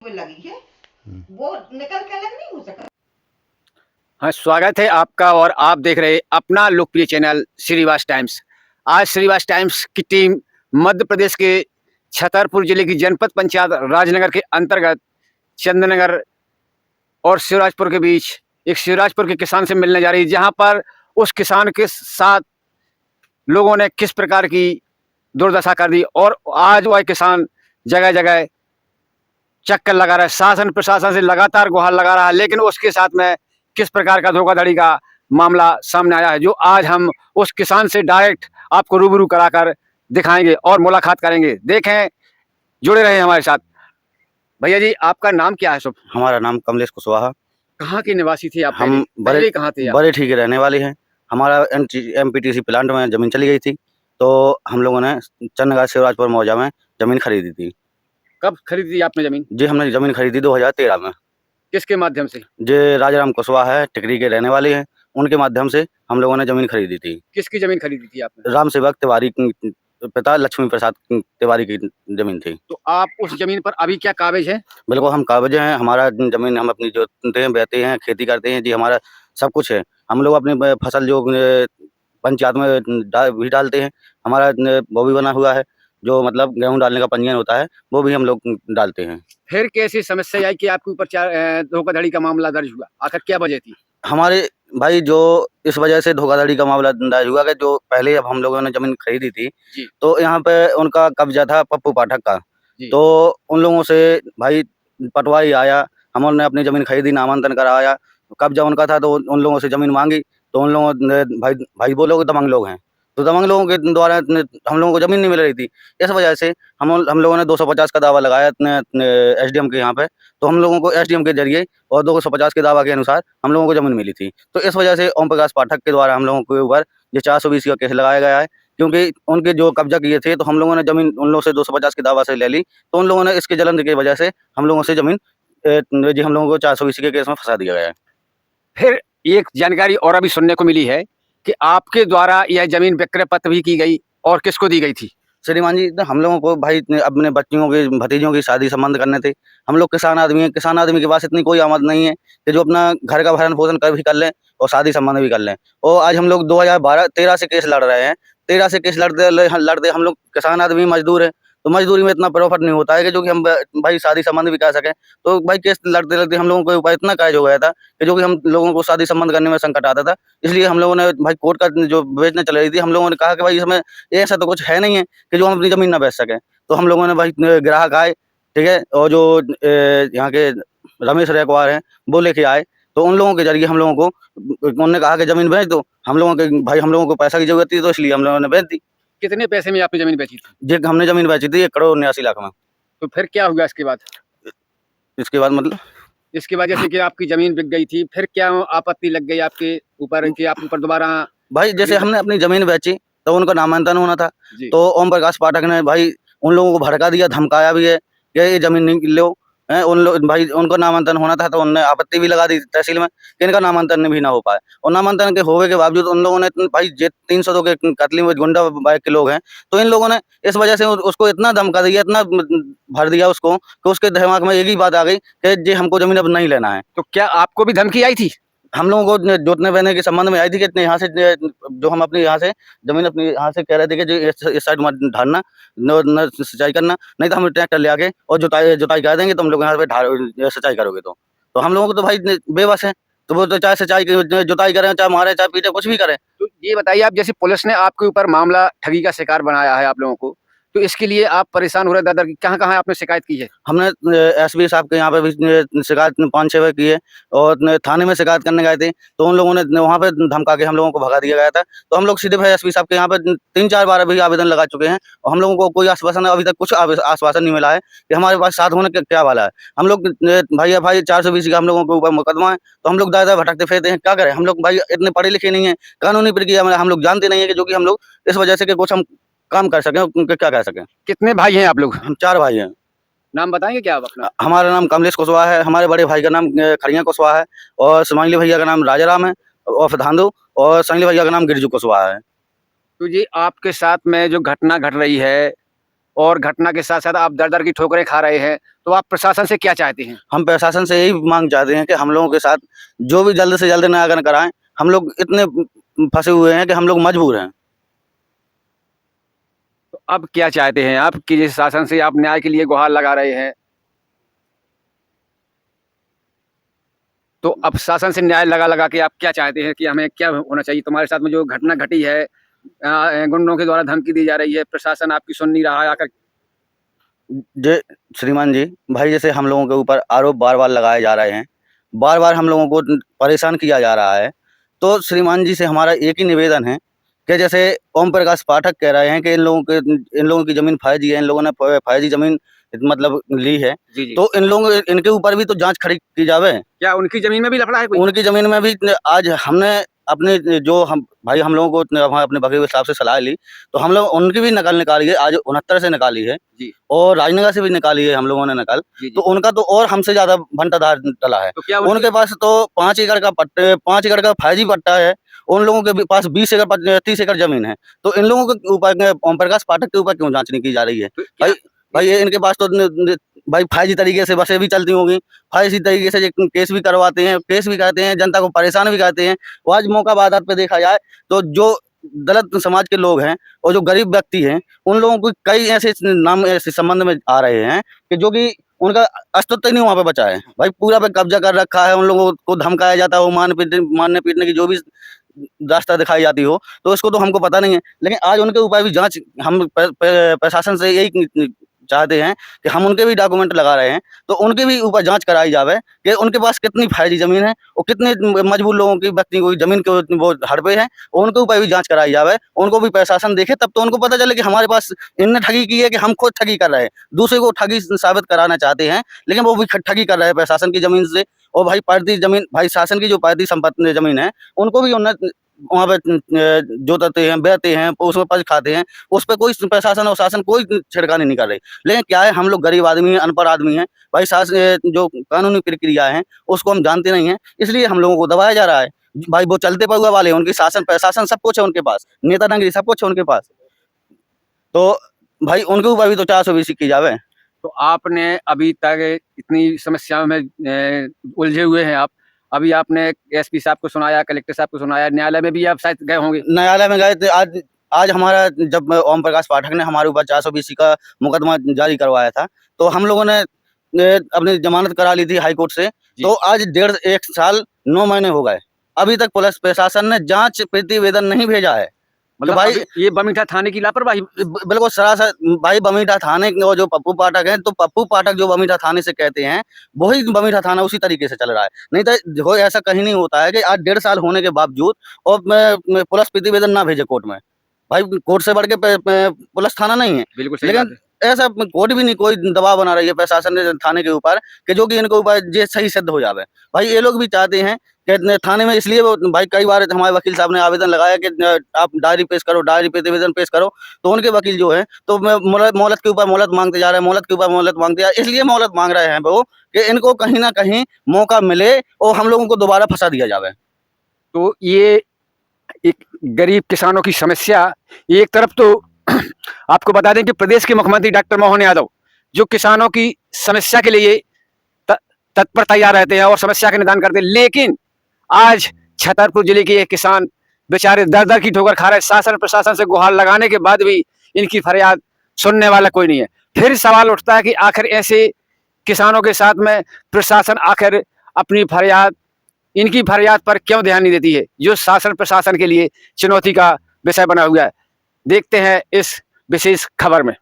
पे लगी है वो निकल के अलग नहीं हो सका। हाँ, स्वागत है आपका और आप देख रहे हैं अपना लोकप्रिय चैनल श्रीवास टाइम्स। आज श्रीवास टाइम्स की टीम मध्य प्रदेश के छतरपुर जिले की जनपद पंचायत राजनगर के अंतर्गत चंदनगर और शिवराजपुर के बीच एक शिवराजपुर के किसान से मिलने जा रही है, जहां पर उस किसान के साथ लोगों ने किस प्रकार की दुर्दशा कर दी और आज वह किसान जगह जगह चक्कर लगा रहा है, शासन प्रशासन से लगातार गुहार लगा रहा है, लेकिन उसके साथ में किस प्रकार का धोखाधड़ी का मामला सामने आया है, जो आज हम उस किसान से डायरेक्ट आपको रूबरू कराकर दिखाएंगे और मुलाकात करेंगे। देखें, जुड़े रहे हमारे साथ। भैया जी, आपका नाम क्या है? शुभ। हमारा नाम कमलेश कुशवाहा। कहाँ के निवासी थे आप? हम पहले कहाँ थे आप? बड़े ठीक रहने वाले हैं। हमारा एमपीटीसी प्लांट में जमीन चली गई थी, तो हम लोगों ने चंदनगर शिवराजपुर मौजा में जमीन खरीदी थी। कब खरीदी आपने जमीन? जी, हमने जमीन खरीदी 2013 में। किसके माध्यम से? जे राजाराम कुशवाहा है, टिकरी के रहने वाले हैं, उनके माध्यम से हम लोगों ने जमीन खरीदी थी। किसकी जमीन खरीदी थी आपने? राम सेवक तिवारी पिता लक्ष्मी प्रसाद तिवारी की जमीन थी। तो आप उस जमीन पर अभी क्या कागज है? बिल्कुल, हम कागज हैं। हमारा जमीन हम अपनी जोतते हैं, बेचते हैं, खेती करते हैं जी, हमारा सब कुछ है। हम लोग अपनी फसल जो पंचायत में भी डालते हैं, हमारा वो भी बना हुआ है, जो मतलब गेहूँ डालने का पंजीयन होता है, वो भी हम लोग डालते हैं। फिर कैसी समस्या आई कि आपके ऊपर धोखाधड़ी का मामला दर्ज हुआ? आखिर क्या वजह थी? हमारे भाई जो इस वजह से धोखाधड़ी का मामला दर्ज हुआ कि जो पहले अब हम लोगों ने जमीन खरीदी थी, तो यहाँ पे उनका कब्जा था पप्पू पाठक का। तो उन लोगों से भाई पटवारी आया, हम उन्होंने अपनी जमीन खरीदी, नामांकन कराया, कब्जा उनका था, तो उन लोगों से जमीन मांगी, तो उन लोगों ने भाई वो लोग दबंग लोग हैं, तो दबंग लोगों के द्वारा हम लोगों को जमीन नहीं मिल रही थी। इस वजह से हम लोगों ने 250 का दावा लगाया एसडीएम के यहाँ पे, तो हम लोगों को एसडीएम के जरिए और 250 के दावा के अनुसार हम लोगों को जमीन मिली थी। तो इस वजह से ओम प्रकाश पाठक के द्वारा हम लोगों के ऊपर ये 420 का केस लगाया गया है, क्योंकि उनके जो कब्जा किए थे, तो हम लोगों ने जमीन उन लोगों से 250 के दावा से ले ली, तो उन लोगों ने इसके जलन की वजह से हम लोगों से जमीन जी हम लोगों को 420 के केस में फंसा दिया गया है। फिर एक जानकारी और अभी सुनने को मिली है कि आपके द्वारा यह जमीन विक्रय पत्र भी की गई, और किसको दी गई थी? श्रीमान जी, हम लोगों को भाई अपने बच्चियों की भतीजों की शादी संबंध करने थे। हम लोग किसान आदमी हैं, किसान आदमी के पास इतनी कोई आमद नहीं है कि जो अपना घर का भरण पोषण कर भी कर लें और शादी संबंध भी कर लें। और आज हम लोग 2013 से केस लड़ रहे हैं। 13 से केस लड़ते हम लोग किसान आदमी मजदूर हैं, तो मजदूरी में इतना प्रॉफिट नहीं होता है कि जो कि हम भाई शादी संबंध भी कर सकें। तो भाई केस लड़ते लड़ते हम लोगों को ऊपर इतना कायज हो गया था कि जो कि हम लोगों को शादी संबंध करने में संकट आता था। इसलिए हम लोगों ने भाई कोर्ट का जो बेचने चल रही थी, हम लोगों ने कहा कि भाई इसमें ऐसा तो कुछ है नहीं है कि जो हम अपनी जमीन ना बेच सकें। तो हम लोगों ने भाई ग्राहक आए, ठीक है, और जो यहाँ के रमेश रेकवार हैं, वो लेके आए, तो उन लोगों के जरिए हम लोगों को उन्होंने कहा कि जमीन बेच दो। हम लोगों के भाई हम लोगों को पैसा की जरूरत थी, तो इसलिए हम लोगों ने बेच दी। कितने पैसे में आपने जमीन बेची थी? जी, हमने जमीन बेची थी 1,89,00,000 में। तो फिर क्या हुआ इसके बाद? इसके बाद मतलब इसकी वजह से कि आपकी जमीन बिक गई थी, फिर क्या आपत्ति लग गई आपके ऊपर कि आप ऊपर दोबारा? भाई जैसे हमने अपनी जमीन बेची, तो उनका नामांकन होना था, तो ओम प्रकाश पाठक ने भाई उन लोगों को भड़का दिया, धमकाया भी है कि ये जमीन नहीं लो। उन लोग भाई उनको नामांकन होना था, तो उन्होंने आपत्ति भी लगा दी तहसील में कि इनका नामांकन भी ना हो पाए। और नामांकन के होने के बावजूद उन लोगों ने भाई 302 के कतली में गुंडा बाइक के लोग हैं, तो इन लोगों ने इस वजह से उसको इतना धमका दिया, इतना भर दिया उसको, कि उसके दिमाग में एक ही बात आ गई कि जी हमको जमीन अब नहीं लेना है। तो क्या आपको भी धमकी आई थी? हम लोगों को जोतने बहने के संबंध में आई थी कि यहाँ से जो हम अपनी यहाँ से जमीन अपनी यहाँ से कह रहे थे कि जो इस साइड मत ढालना, न सिंचाई करना, नहीं तो हम ट्रैक्टर ले आके और जुताई कर देंगे, तो हम लोग यहाँ पे सिंचाई करोगे। तो हम लोगों को तो भाई बेबस है, तो वो तो चाहे सिंचाई जुताई करें, चाहे मारे, चाहे पीटे, कुछ भी करें। तो ये बताइए, आप जैसे पुलिस ने आपके ऊपर मामला ठगी का शिकार बनाया है आप लोगों को, तो इसके लिए आप परेशान हो रहे दादा? कहाँ आपने शिकायत की है? हमने एसपी साहब के यहाँ पे भी शिकायत 5-6 बार की है, और थाने में शिकायत करने गए थे, तो उन लोगों ने वहाँ पे धमका के हम लोगों को भगा दिया गया था। तो हम लोग सीधे भाई एसपी साहब के यहाँ पे 3-4 बार अभी आवेदन लगा चुके हैं, और हम लोगों को कोई आश्वासन अभी तक कुछ आश्वासन नहीं मिला है कि हमारे पास साथ होने क्या वाला है। हम लोग भाई 420 का हम लोगों के ऊपर मुकदमा है, तो हम लोग दादा भटकते फिरते हैं, क्या करें। हम लोग भाई इतने पढ़े लिखे नहीं है, कानूनी प्रक्रिया में हम लोग जानते नहीं है कि जो कि हम लोग इस वजह से कि कुछ हम काम कर सकें, क्या कर सकें। कितने भाई हैं आप लोग? हम 4 भाई हैं। नाम बताएंगे क्या आप अपना? हमारा नाम कमलेश कुशवाहा है, हमारे बड़े भाई का नाम खड़िया कुशवाहा है, और समांजली भैया का नाम राजाराम है और धांधु, और संजली भैया का नाम गिरजू कुशवाहा है। तो जी आपके साथ में जो घटना घट रही है और घटना के साथ साथ आप दर दर की ठोकरें खा रहे हैं, तो आप प्रशासन से क्या चाहते हैं? हम प्रशासन से यही मांग चाहते हैं कि हम लोगों के साथ जो भी जल्द से जल्द न्याय कराएं। हम लोग इतने फंसे हुए हैं कि हम लोग मजबूर हैं। तो अब क्या चाहते हैं आप कि जिस शासन से आप न्याय के लिए गुहार लगा रहे हैं, तो अब शासन से न्याय लगा लगा के आप क्या चाहते हैं कि हमें क्या होना चाहिए? तुम्हारे साथ में जो घटना घटी है, गुंडों के द्वारा धमकी दी जा रही है, प्रशासन आपकी सुन नहीं रहा है, आकर जे श्रीमान जी, भाई जैसे हम लोगों के ऊपर आरोप बार-बार लगाए जा रहे हैं, बार-बार हम लोगों को परेशान किया जा रहा है। तो श्रीमान जी से हमारा एक ही निवेदन है कि जैसे ओम प्रकाश पाठक कह रहे हैं कि इन लोगों की ज़मीन फर्जी है, इन लोगों ने फर्जी ज़मीन मतलब ली है, जी, जी। तो इनके ऊपर भी तो जाँच खड़ी की जावे। क्या उनकी जमीन में भी लफड़ा है कोई? उनकी ज़मीन में भी आज हमने अपने जो हम भाई हम लोगों को वहाँ अपने वकील साहब से सलाह ली, तो हम लोग उनकी भी नकल निकाली है, आज 69 से निकाली है जी। और राजनगर से भी निकाली है हम लोगों ने नकल। जी, जी। तो उनका तो और हमसे ज़्यादा भंटाधार डला है। तो क्या उनके पास तो 5 एकड़ का फर्जी पट्टा है, उन लोगों के भी पास 20 एकड़ 30 एकड़ ज़मीन है। तो इन लोगों के ऊपर ओम प्रकाश पाठक के ऊपर क्यों जाँच नहीं की जा रही है? तो क्या- भाई ये इनके पास तो भाई फर्जी तरीके से बसें भी चलती होंगी, फर्जी तरीके से ये केस भी करवाते हैं, केस भी करते हैं, जनता को परेशान भी करते हैं। और आज मौका बाजार पे देखा जाए तो जो दलित समाज के लोग हैं और जो गरीब व्यक्ति हैं, उन लोगों को कई ऐसे नाम ऐसे संबंध में आ रहे हैं कि जो कि उनका अस्तित्व ही नहीं वहाँ पे बचा है। भाई पूरा पे कब्जा कर रखा है, उन लोगों को धमकाया जाता है, वो मारने पीटने की जो भी रास्ता दिखाई जाती हो, तो इसको तो हमको पता नहीं है। लेकिन आज उनके ऊपर भी जाँच हम प्रशासन से यही चाहते हैं कि हम उनके भी डॉक्यूमेंट लगा रहे हैं, तो उनके भी ऊपर जाँच कराई जावे कि उनके पास कितनी फर्जी ज़मीन है और कितने मजबूर लोगों की व्यक्ति को ज़मीन के वो हड़पे हैं, उनके ऊपर भी जाँच कराई जावे। उनको भी प्रशासन देखे तब तो उनको पता चले कि हमारे पास इनने ठगी की है कि हम खुद ठगी कर रहे हैं। दूसरे को ठगी साबित कराना चाहते हैं, लेकिन वो भी ठगी कर रहे हैं प्रशासन की ज़मीन से। और भाई पर्दी ज़मीन भाई शासन की जो पर्दी संपत्ति ज़मीन है, उनको भी उन्होंने वहाँ पे जोतते हैं, बेचते हैं, उसमें पज खाते हैं। उस पे कोई प्रशासन और शासन कोई छिड़कानी नहीं कर रही। लेकिन क्या है, हम लोग गरीब आदमी हैं, अनपढ़ आदमी हैं। भाई जो कानूनी प्रक्रिया है उसको हम जानते नहीं हैं, इसलिए हम लोगों को दबाया जा रहा है। भाई वो चलते पहुआ वाले, उनकी शासन प्रशासन सब कुछ है उनके पास, नेता नगरी सब कुछ है उनके पास। तो भाई उनके ऊपर भी तो 420 की जावे। तो आपने अभी तक इतनी समस्याओं में उलझे हुए हैं आप। अभी आपने एसपी साहब को सुनाया, कलेक्टर साहब को सुनाया, न्यायालय में भी आप शायद गए होंगे। न्यायालय में गए थे। आज हमारा जब ओम प्रकाश पाठक ने हमारे ऊपर 420 का मुकदमा जारी करवाया था, तो हम लोगों ने अपनी जमानत करा ली थी हाई कोर्ट से। तो आज 1 साल 9 महीने हो गए, अभी तक पुलिस प्रशासन ने जांच प्रतिवेदन नहीं भेजा है। मतलब तो भाई ये बमीठा थाने की लापरवाही। बिल्कुल सरासर भाई बमीठा थाने और जो पप्पू पाठक हैं, तो पप्पू पाठक जो बमीठा थाने से कहते हैं, वही बमीठा थाना उसी तरीके से चल रहा है। नहीं तो देखो ऐसा कहीं नहीं होता है कि आज 1.5 साल होने के बावजूद और मैं पुलिस प्रतिवेदन ना भेजे कोर्ट में। भाई कोर्ट से बढ़ के पुलिस थाना नहीं है। बिल्कुल सही लेकिन ऐसा कोर्ट भी नहीं कोई दबाव बना रही है प्रशासन ने थाने के ऊपर कि जो कि इनके ऊपर ये सही सिद्ध हो जावे। भाई ये लोग भी चाहते हैं कि थाने में, इसलिए भाई कई बार हमारे वकील साहब ने आवेदन लगाया कि आप डायरी पेश करो, डायरी प्रतिवेदन पेश करो। तो उनके वकील जो है तो मोहलत के ऊपर मोहलत मांगते जा रहे हैं, मोहलत के ऊपर मोहलत मांगते जा रहे हैं। इसलिए मोहलत मांग रहे हैं वो कि इनको कहीं ना कहीं मौका मिले और हम लोगों को दोबारा फंसा दिया जावे। तो ये एक गरीब किसानों की समस्या, एक तरफ तो आपको बता दें कि प्रदेश के मुख्यमंत्री डॉक्टर मोहन यादव जो किसानों की समस्या के लिए तत्पर तैयार रहते हैं और समस्या का निदान करते हैं, लेकिन आज छतरपुर जिले के एक किसान बेचारे दर दर की ठोकर खा रहे हैं। शासन प्रशासन से गुहार लगाने के बाद भी इनकी फरियाद सुनने वाला कोई नहीं है। फिर सवाल उठता है कि आखिर ऐसे किसानों के साथ में प्रशासन आखिर अपनी फरियाद, इनकी फरियाद पर क्यों ध्यान नहीं देती है, जो शासन प्रशासन के लिए चुनौती का विषय बना हुआ है। देखते हैं इस विशेष खबर में।